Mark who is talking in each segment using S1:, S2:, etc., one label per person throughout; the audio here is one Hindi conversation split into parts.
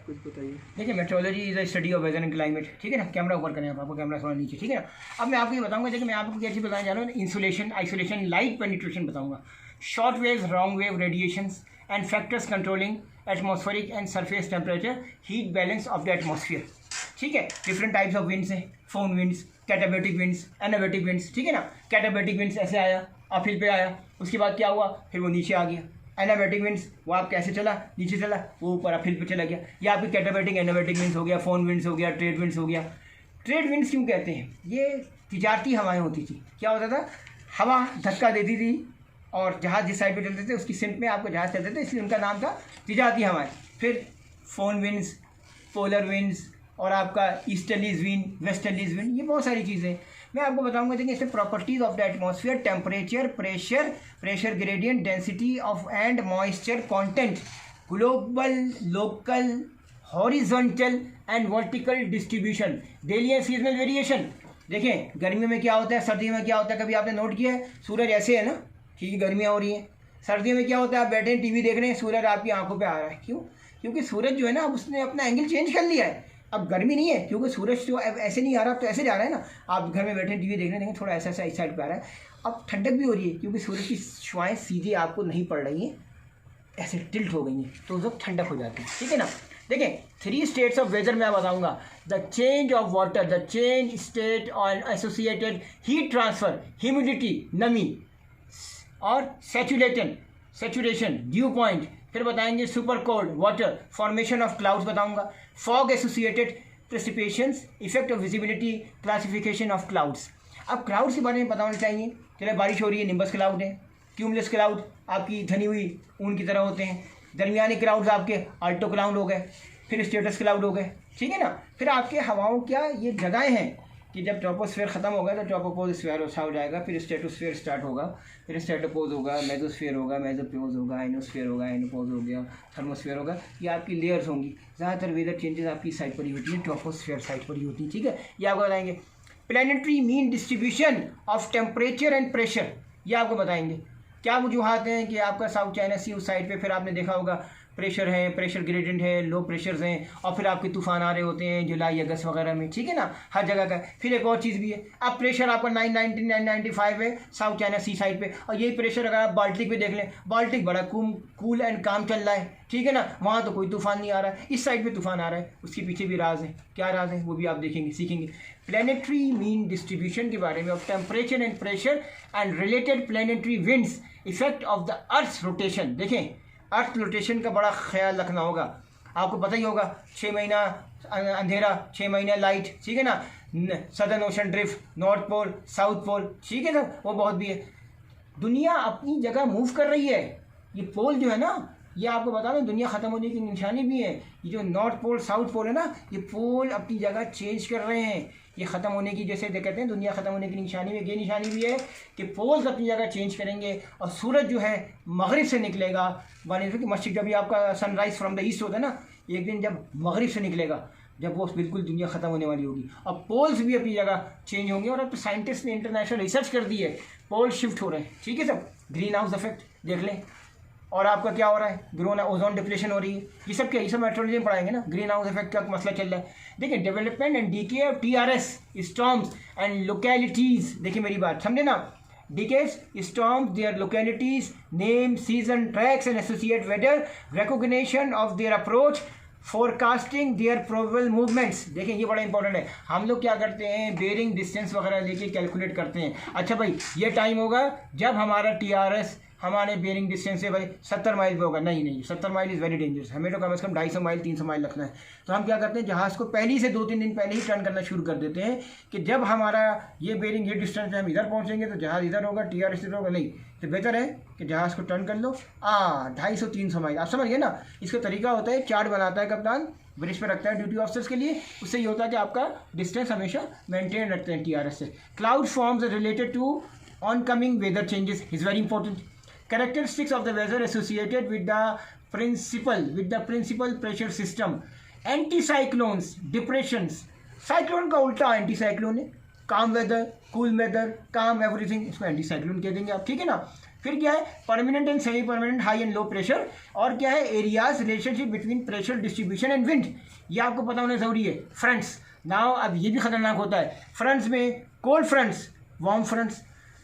S1: कुछ बताइए।
S2: देखिए metrology is a study of weather and climate, ठीक है ना। कैमरा ऊपर करें आप, आपको कैमरा थोड़ा नीचे, ठीक है ना। अब मैं आपको ये बताऊंगा, देखिए मैं आपको क्या चीज़ बताने जा रहा हूँ, इंसुलेशन, आइसोलेशन, लाइट पेनिट्रेशन बताऊंगा, short wave, long wave radiations and factors controlling atmospheric and surface temperature, heat balance of the atmosphere, ठीक है। डिफरेंट टाइप्स ऑफ विंड्स हैं, फोन विंड्स, कैटाबैटिक विंड्स, एनाबैटिक विंड्स, ठीक है ना। कैटाबैटिक विंड्स ऐसे आया, अपहिल पे आया, उसके बाद क्या हुआ, फिर वो नीचे आ गया। एनाबैटिक विंड्स वो आप कैसे चला, नीचे चला, वो ऊपर अपहिल पे चला गया। या आपकी कैटाबैटिक एनाबैटिक विंड्स हो गया, फोन विंड्स हो गया, ट्रेड विंड्स हो गया। ट्रेड विंड्स क्यों कहते हैं, ये तिजारती हवाएं होती थी। क्या होता था, हवा धक्का देती थी और जहाज़ जिस साइड पे चलते थे उसकी सिमत में आपको जहाज़ चलते थे, इसलिए उनका नाम था तिजारती हवाएं। फिर फोन विंड्स, पोलर विंड्स और आपका ईस्टर्लीज विंड, वेस्टर्लीज विंड, ये बहुत सारी चीज़ें मैं आपको बताऊंगा। देखिए इससे properties of the atmosphere, temperature, pressure gradient, density of and moisture content, global, local, horizontal and vertical distribution, daily and seasonal variation. देखें गर्मियों में क्या होता है, सर्दियों में क्या होता है, कभी आपने नोट किया है, सूरज ऐसे है ना, ठीक है, गर्मियाँ हो रही हैं। सर्दियों में क्या होता है, आप बैठे हैं टीवी देख रहे हैं, सूरज आपकी आंखों पे आ रहा है, क्यों, क्योंकि सूरज जो है ना अब उसने अपना एंगल चेंज कर लिया है। अब गर्मी नहीं है क्योंकि सूरज तो ऐसे नहीं आ रहा, तो ऐसे जा रहा है ना। आप घर में बैठे टीवी देख रहे हैं, थोड़ा ऐसा ऐसा इस साइड पे आ रहा है। अब ठंडक भी हो रही है क्योंकि सूरज की शुआएं सीधे आपको नहीं पड़ रही हैं, ऐसे टिल्ट हो गई हैं, तो उस वक्त ठंडक हो जाती है, ठीक है ना। देखें 3 स्टेट्स ऑफ वेदर मैं बताऊंगा, the change of water, the change state और एसोसिएटेड हीट ट्रांसफर, ह्यूमिडिटी नमी, और सेचुरेशन ड्यू पॉइंट। फिर बताएंगे super cold water, formation of clouds बताऊंगा, fog associated precipitations, effect of visibility, classification of clouds. अब क्लाउड्स के बारे में बताना चाहिए। चले बारिश हो रही है, निम्बस क्लाउड है। क्यूमुलस क्लाउड आपकी घनी हुई ऊन की तरह होते हैं। दरमियानी क्लाउड्स आपके आल्टो क्लाउड हो गए, फिर स्टेटस क्लाउड हो गए, ठीक है ना। फिर आपके हवाओं क्या ये जगहें हैं कि जब ट्रोपोस्फेयर ख़त्म होगा तो ट्रोपोपोजोस्फेयर हो जाएगा, फिर स्ट्रेटोस्फेयर स्टार्ट होगा, फिर स्ट्रेटोपोज होगा, मेसोस्फेयर होगा, मेसोपोज होगा, आइनोस्फेयर होगा, आइनोपोज हो गया, थर्मोस्फेयर होगा। ये आपकी लेयर्स होंगी। ज़्यादातर वेदर चेंजेस आपकी साइड पर ही होती है, ट्रोपोस्फेयर साइड पर ही होती है, ठीक है। ये आपको बताएंगे। Planetary mean distribution of temperature and pressure, ये आपको बताएंगे। क्या वजूहत हैं कि आपका साउथ चाइना सी उस साइड पे, फिर आपने देखा होगा प्रेशर है, प्रेशर ग्रेडियंट है, लो प्रेशर्स हैं, और फिर आपके तूफान आ रहे होते हैं जुलाई अगस्त वगैरह में, ठीक है ना, हर जगह का। फिर एक और चीज़ भी है, अब प्रेशर आपका 990 995 है साउथ चाइना सी साइड पे, और यही प्रेशर अगर आप बाल्टिक पे देख लें, बाल्टिक बड़ा कूल एंड काम चल रहा है, ठीक है ना, वहाँ तो कोई तूफान नहीं आ रहा है, इस साइड पे तूफान आ रहा है। उसके पीछे भी राज है, क्या राज है वो भी आप देखेंगे, सीखेंगे। प्लैनेटरी मीन डिस्ट्रीब्यूशन के बारे में, of temperature and pressure and related planetary winds, effect of the earth rotation. देखें अर्थ रोटेशन का बड़ा ख्याल रखना होगा। आपको पता ही होगा 6 महीना अंधेरा, 6 महीने लाइट, ठीक है ना। Southern ocean drift, north pole, south pole, ठीक है ना, वो बहुत भी है। दुनिया अपनी जगह मूव कर रही है। ये पोल जो है ना, ये आपको बता दूं दुनिया ख़त्म होने की निशानी भी है। ये जो नॉर्थ पोल साउथ पोल है ना, ये पोल अपनी जगह चेंज कर रहे हैं। ये ख़त्म होने की, जैसे कहते हैं दुनिया ख़त्म होने की निशानी में, ये निशानी भी है कि पोल्स अपनी जगह चेंज करेंगे और सूरज जो है मगरिब से निकलेगा। कि मस्जिद जब भी आपका सनराइज़ फ्रॉम द ईस्ट होता है ना, एक दिन जब मगरिब से निकलेगा, जब वो बिल्कुल दुनिया ख़त्म होने वाली होगी, और पोल्स भी अपनी जगह चेंज होंगे। और अब तो साइंटिस्ट ने इंटरनेशनल रिसर्च कर दी है, पोल शिफ्ट हो रहे हैं, ठीक है सब। ग्रीन हाउस इफेक्ट देख लें, और आपका क्या हो रहा है, ग्रोन ओजोन डिप्लेशन हो रही है। ये सब क्या, ये सब मेट्रोलॉजी में पढ़ाएंगे ना, ग्रीन हाउस इफेक्ट का मसला चल रहा है। देखिए development and decay of TRS storms and localities, देखिए मेरी बात समझे ना। Decays storms, their localities, name, season, tracks and associate weather, recognition of their approach, forecasting their probable movements. देखें ये बड़ा इंपॉर्टेंट है। हम लोग क्या करते हैं, बेयरिंग डिस्टेंस वगैरह लेके कैलकुलेट करते हैं। अच्छा भाई ये टाइम होगा जब हमारा TRS हमारे बेयरिंग डिस्टेंस से भाई 70 माइल पे होगा। नहीं 70 माइल इज़ वेरी डेंजरस, हमें तो कम से कम 250 माइल 300 माइल रखना है। तो हम क्या करते हैं, जहाज़ को पहले से 2-3 दिन पहले ही टर्न करना शुरू कर देते हैं कि जब हमारा ये बेयरिंग ये डिस्टेंस पे हम इधर पहुँचेंगे तो जहाज़ इधर होगा, TRS इधर होगा। नहीं, तो बेहतर है कि जहाज़ को टर्न कर लो 250-300 माइल। आप समझ गए ना। इसका तरीका होता है, चार्ट बनाता है कप्तान, ब्रिज पर रखता है ड्यूटी ऑफिसर्स के लिए। उससे ये होता है कि आपका डिस्टेंस हमेशा मेंटेन रखते हैं TRS से। Cloud forms related to on coming weather changes is very important. Characteristics of the weather associated with the principal pressure system, anticyclones, depressions। Cyclone का उल्टा एंटीसाइक्लोन है। काम वेदर, कूल वेदर, काम एवरीथिंग, इसको एंटीसाइक्लोन कह देंगे आप, ठीक है ना। फिर क्या है, permanent and semi permanent high and low pressure, और क्या है, areas relationship between pressure distribution and wind, ये आपको पता होना जरूरी है। फ्रंट्स, नाउ अब ये भी खतरनाक होता है, फ्रंट्स में cold fronts, warm fronts,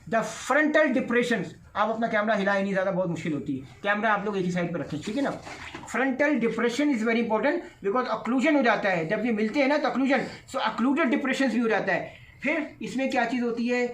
S2: the frontal depressions. आप अपना कैमरा हिलाए नहीं, ज़्यादा बहुत मुश्किल होती है, कैमरा आप लोग एक ही साइड पर रखें, ठीक है ना। Frontal depression is very important because occlusion हो जाता है जब ये मिलते हैं ना, तो अक्लूजन, सो अक्लूडेड डिप्रेशन भी हो जाता है। फिर इसमें क्या चीज़ होती है,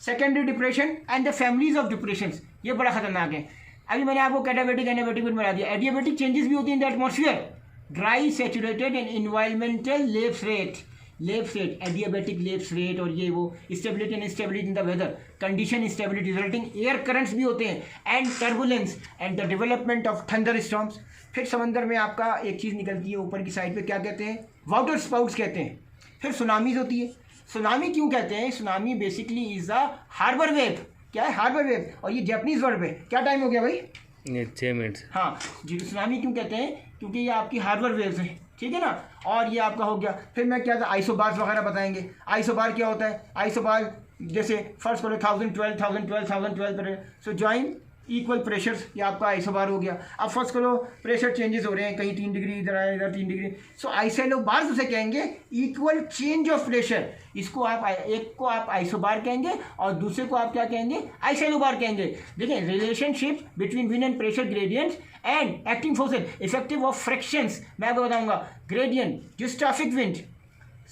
S2: secondary depression and the families of depression, ये बड़ा खतरनाक है। अभी मैंने आपको कैटाबेटिक एडियाबेटिक में बता दिया, एडियाबेटिक चेंजेस भी होती हैं in the atmosphere, dry saturated and environmental lapse rate, adiabatic lapse rate, और ये वो stability and instability in the weather condition, instability resulting air currents भी होते हैं and turbulence and the development of thunder storms. फिर समंदर में आपका एक चीज़ निकलती है ऊपर की साइड पे, क्या कहते हैं, वाटर स्पाउट्स कहते हैं। फिर सुनामीज होती है। सुनामी क्यों कहते हैं, tsunami basically is a harbour wave, क्या है, हार्बर वेव, और ये जैपनीज वर्ड है। क्या टाइम हो गया भाई,
S1: 6 मिनट।
S2: हाँ जी, सुनामी क्यों कहते हैं, क्योंकि ये आपकी हार्बर वेव्स हैं, ठीक है ना। और ये आपका हो गया, फिर मैं क्या था, आइसोबार्स वगैरह बताएंगे। आइसोबार क्या होता है, आइसोबार जैसे फर्स्ट करो 1012 पर, सो ज्वाइन इक्वल प्रेशर्स, ये आपका आइसोबार हो गया। अब फर्स्ट करो प्रेशर चेंजेस हो रहे हैं, कहीं 3 डिग्री इधर आए, इधर 3 डिग्री, सो आइसोबार्स उसे कहेंगे इक्वल चेंज ऑफ प्रेशर। इसको आप एक को आप आइसोबार कहेंगे और दूसरे को आप क्या कहेंगे, आइसोबार कहेंगे। देखिए, relationship between wind and pressure gradients and acting forces effective of frictions, मैं आपको बताऊंगा, gradient, dystrophic wind,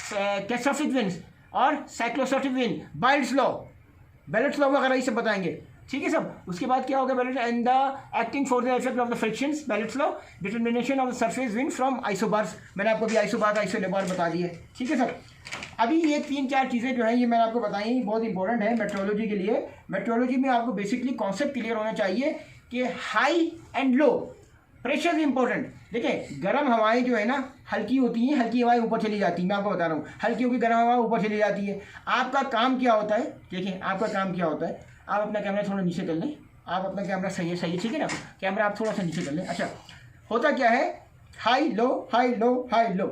S2: catastrophic wind और साइक्लोस्ट्रॉफिक विंड, बाइल्स लॉ, बेलेट्स लॉ वगैरह ये सब बताएंगे, ठीक है सब। उसके बाद क्या होगा, balance and the acting for the effect of the frictions, balance law, determination of the surface wind from isobars, मैंने आपको भी आइसोबार आइसोलेबार बता दिए, ठीक है सर। अभी ये 3-4 चीज़ें जो हैं ये मैंने आपको बताई, बहुत इंपॉर्टेंट है मेट्रोलॉजी के लिए। मेट्रोलॉजी में आपको बेसिकली कॉन्सेप्ट क्लियर होना चाहिए कि high and low pressure important. देखिए, गर्म हवाएं जो है ना हल्की होती हैं, हल्की हवाएं ऊपर चली जाती हैं, मैं आपको बता रहा हूँ, हल्की होगी गर्म हवा ऊपर चली जाती है। आपका काम क्या होता है, देखिए आपका काम क्या होता है, आप अपना कैमरा थोड़ा नीचे कर लें, आप अपना कैमरा सही है, ठीक है ना, कैमरा आप थोड़ा सा नीचे कर लें। अच्छा, होता क्या है, high low high low high low,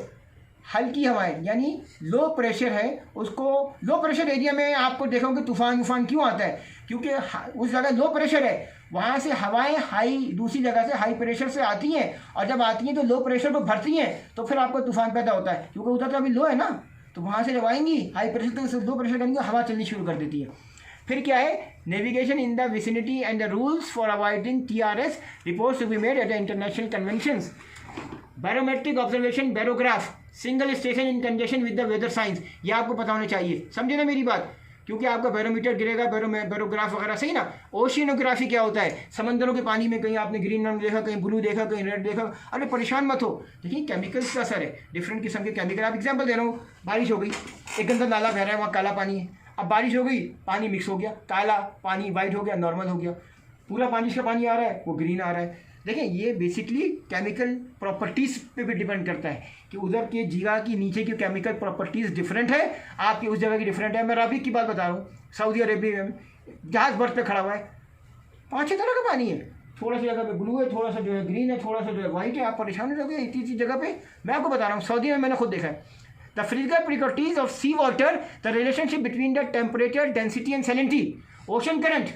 S2: हल्की हवाएं यानी लो प्रेशर है, उसको लो प्रेशर एरिया में आपको देखोगे तूफान क्यों आता है, क्योंकि उस जगह लो प्रेशर है, वहाँ से हवाएं हाई दूसरी जगह से हाई प्रेशर से आती हैं, और जब आती हैं तो लो प्रेशर को भरती हैं, तो फिर आपको तूफान पैदा होता है, क्योंकि उधर तो अभी लो है ना, तो वहाँ से जब आएंगी हाई प्रेशर तो लो प्रेशर करेंगे, हवा चलनी शुरू कर देती है। फिर क्या है, navigation in the vicinity and the rules for avoiding TRS reports to be made at the international conventions, barometric observation, barograph, single station in congestion with the weather science, ये आपको पता होना चाहिए, समझे ना मेरी बात, क्योंकि आपका बैरोमीटर गिरेगा, बैरोग्राफ वगैरह, सही ना। ओशियनोग्राफी क्या होता है, समंदरों के पानी में कहीं आपने ग्रीन रंग देखा, कहीं ब्लू देखा, कहीं रेड देखा, अरे परेशान मत हो, देखिए केमिकल्स का असर है, डिफरेंट किस्म के केमिकल। आप एग्जाम्पल दे रहा हूँ, बारिश हो गई, एक गंदा नाला बह रहा है, वहाँ काला पानी है, अब बारिश हो गई, पानी मिक्स हो गया, काला पानी वाइट हो गया, नॉर्मल हो गया, पूरा बारिश का पानी आ रहा है, वो ग्रीन आ रहा है। देखिए, ये बेसिकली केमिकल प्रॉपर्टीज़ पे भी डिपेंड करता है कि उधर के जगह की नीचे की केमिकल प्रॉपर्टीज़ डिफरेंट है, आपकी उस जगह की डिफरेंट है। मैं राबी की बात बता रहा हूँ, सऊदी अरेबिया में जहाज़ बर्फ पे खड़ा हुआ है, 5-6 तरह का पानी है, थोड़ा सा जगह पे ब्लू है, थोड़ा सा जो है ग्रीन है, थोड़ा सा जो है वाइट है, आप परेशान हो जाओगे इतनी जगह पे। मैं आपको बता रहा हूँ, सऊदी में मैंने खुद देखा है। The physical properties of sea water, the relationship between the temperature, density and salinity, ocean current,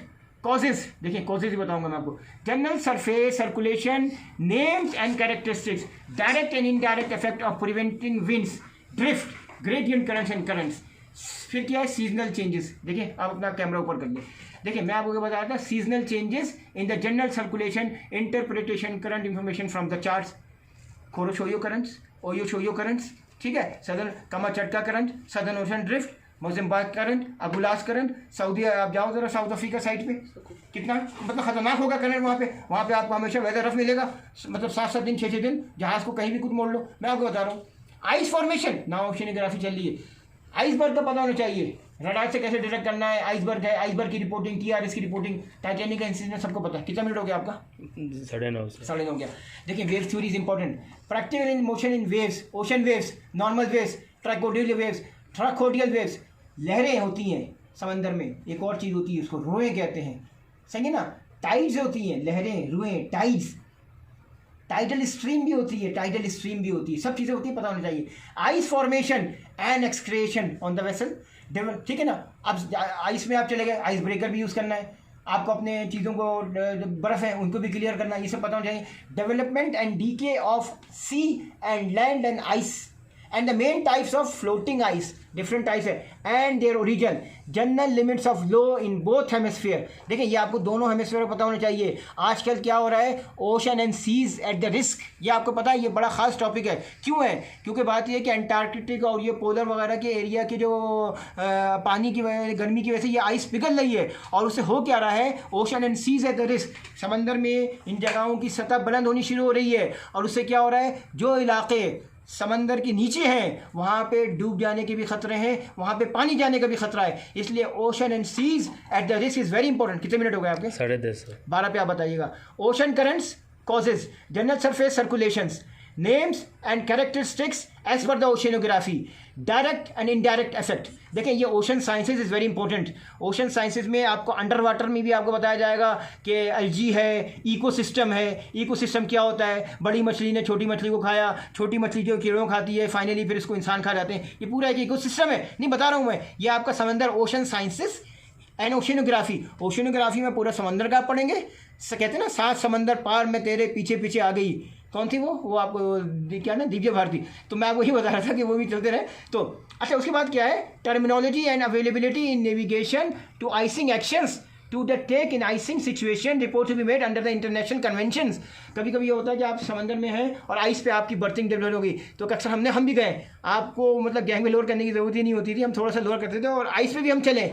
S2: causes, देखिए causes ही बताऊंगा मैं आपको, general surface circulation, names and characteristics, direct and indirect effect of preventing winds, drift, gradient currents and currents. फिर क्या है, सीजनल चेंजेस। देखिए, आप अपना कैमरा ऊपर कर ले, देखिए मैं आपको क्या बता रहा था, seasonal changes in the general circulation, interpretation, current information from the charts, Kuroshio currents, Oyashio currents, ठीक है, southern Kamchatka current, southern ocean drift, Mozambique current, Agulhas current, सऊदी, आप जाओ जरा साउथ अफ्रीका साइड पे, कितना मतलब खतरनाक होगा करंट वहाँ पे आपको हमेशा वेदर रफ मिलेगा, मतलब 7-7 दिन 6-6 दिन जहाज़ को कहीं भी कुछ मोड़ लो। मैं आपको बता रहा हूँ, आइस फॉर्मेशन, ना ओशियोनोग्राफी चल रही है, आइसबर्ग का पता होना चाहिए, रडार से कैसे डिटेक्ट करना है, आइसबर्ग है, आइसबर्ग की रिपोर्टिंग, TRS की रिपोर्टिंग, टाइटैनिक का इंसिडेंट सबको पता है। कितना मिनट हो गया आपका,
S1: 9:30
S2: हो गया। देखिए, wave theory is important, practical in motion in waves, ocean waves, normal waves, trochoidal waves, trochoidal waves, लहरें होती हैं समंदर में, एक और चीज़ होती है उसको रोएं कहते हैं, सही है ना। टाइड्स होती हैं, लहरें, रोएं, टाइड्स, टाइडल स्ट्रीम भी होती है, टाइडल स्ट्रीम भी होती है, सब चीज़ें होती है, पता होना चाहिए। Ice formation and excretion on the vessel, ठीक है ना। अब आइस में आप चले गए, आइस ब्रेकर भी यूज़ करना है, आपको अपने चीज़ों को बर्फ़ है उनको भी क्लियर करना, ये सब पता होना चाहिए। Development and decay of sea and land and ice and the main types of floating ice, different types है and their origin, general limits of law in both hemisphere। देखिए ये आपको दोनों हेमिस्फीयर को पता होना चाहिए। आजकल क्या हो रहा है, ocean and seas at the risk, ये आपको पता है, ये बड़ा खास टॉपिक है। क्यों है? क्योंकि बात ये है कि अंटार्कटिक और ये पोलर वगैरह के एरिया के जो पानी की गर्मी की वजह से ये आइस पिघल रही है, और उससे हो क्या रहा है, ocean and seas at the risk, समंदर में इन जगहों की सतह बुलंद होनी शुरू हो रही है, और उससे क्या हो रहा है, जो इलाके समंदर के नीचे हैं वहाँ पे डूब जाने के भी खतरे हैं, वहाँ पे पानी जाने का भी खतरा है। इसलिए ocean and seas at the risk is very important. कितने मिनट हो गए आपके?
S1: 10:30।
S2: 12 पे आप बताइएगा। Ocean currents causes, general surface circulations, names and characteristics as per the oceanography, direct and indirect effect. देखें ये ocean sciences is very important. Ocean sciences में आपको अंडर वाटर में भी आपको बताया जाएगा कि एल्जी है, इकोसिस्टम है। इकोसिस्टम क्या होता है, बड़ी मछली ने छोटी मछली को खाया, छोटी मछली जो कीड़ों खाती है, फाइनली फिर इसको इंसान खा जाते हैं। ये पूरा एक इकोसिस्टम है, नहीं बता रहा हूँ मैं, ये आपका समंदर ओशन साइंसेज एंड ओशियोनोग्राफी। ओशियोनोग्राफी में पूरा समंदर का आप पढ़ेंगे। कहते हैं ना 7 समंदर पार में तेरे पीछे पीछे आ गई, कौन थी वो आपको क्या ना, दिव्य भारती। तो मैं आपको ये बता रहा था कि वो भी चलते रहे। तो अच्छा, उसके बाद क्या है, terminology and availability in navigation to icing actions to the take in icing situation report to be made under the international conventions. कभी कभी ये होता है कि आप समंदर में हैं और आइस पे आपकी बर्थिंग डेवलप होगी, तो अक्सर हम भी गए, आपको मतलब गैंग में लोअर करने की ज़रूरत ही नहीं होती थी, हम थोड़ा सा लोअर करते थे और आइस पे भी हम चले।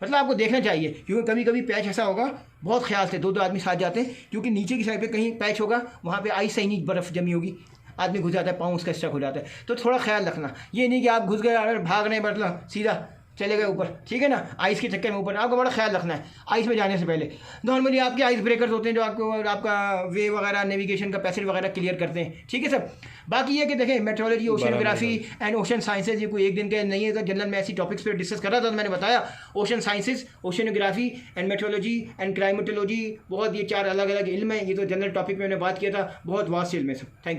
S2: मतलब आपको देखना चाहिए, क्योंकि कभी कभी पैच ऐसा होगा, बहुत ख्याल से 2-2 आदमी साथ जाते हैं, क्योंकि नीचे की साइड पे कहीं पैच होगा, वहाँ पे आइस सही नहीं, बर्फ़ जमी होगी, आदमी घुस जाता है, पाँव उसका स्टक हो जाता है। तो थोड़ा ख्याल रखना, ये नहीं कि आप घुस गए और भाग रहे मतलब सीधा चले गए ऊपर, ठीक है ना, आइस के चक्कर में ऊपर। आपको बड़ा ख्याल रखना है आइस में जाने से पहले। नॉर्मली आपके आइस ब्रेकर्स होते हैं जो आपको आपका वे वगैरह नेविगेशन का पैसेज वगैरह क्लियर करते हैं, ठीक है सब। बाकी ये कि देखें मेट्रोलॉजी, ओशियोनोग्राफी एंड ओशन साइंसेज, ये कोई एक दिन के नहीं है, तो जनरल मैं ऐसी टॉपिक्स पे डिस्कस कर रहा था, तो मैंने बताया ocean sciences, ओशियोनोग्राफी and metrology and climatology, बहुत ये 4 अलग अलग इल्म है। ये तो जनरल टॉपिक में मैंने बात किया था, बहुत वास्ट इल्म है सब। Thank you.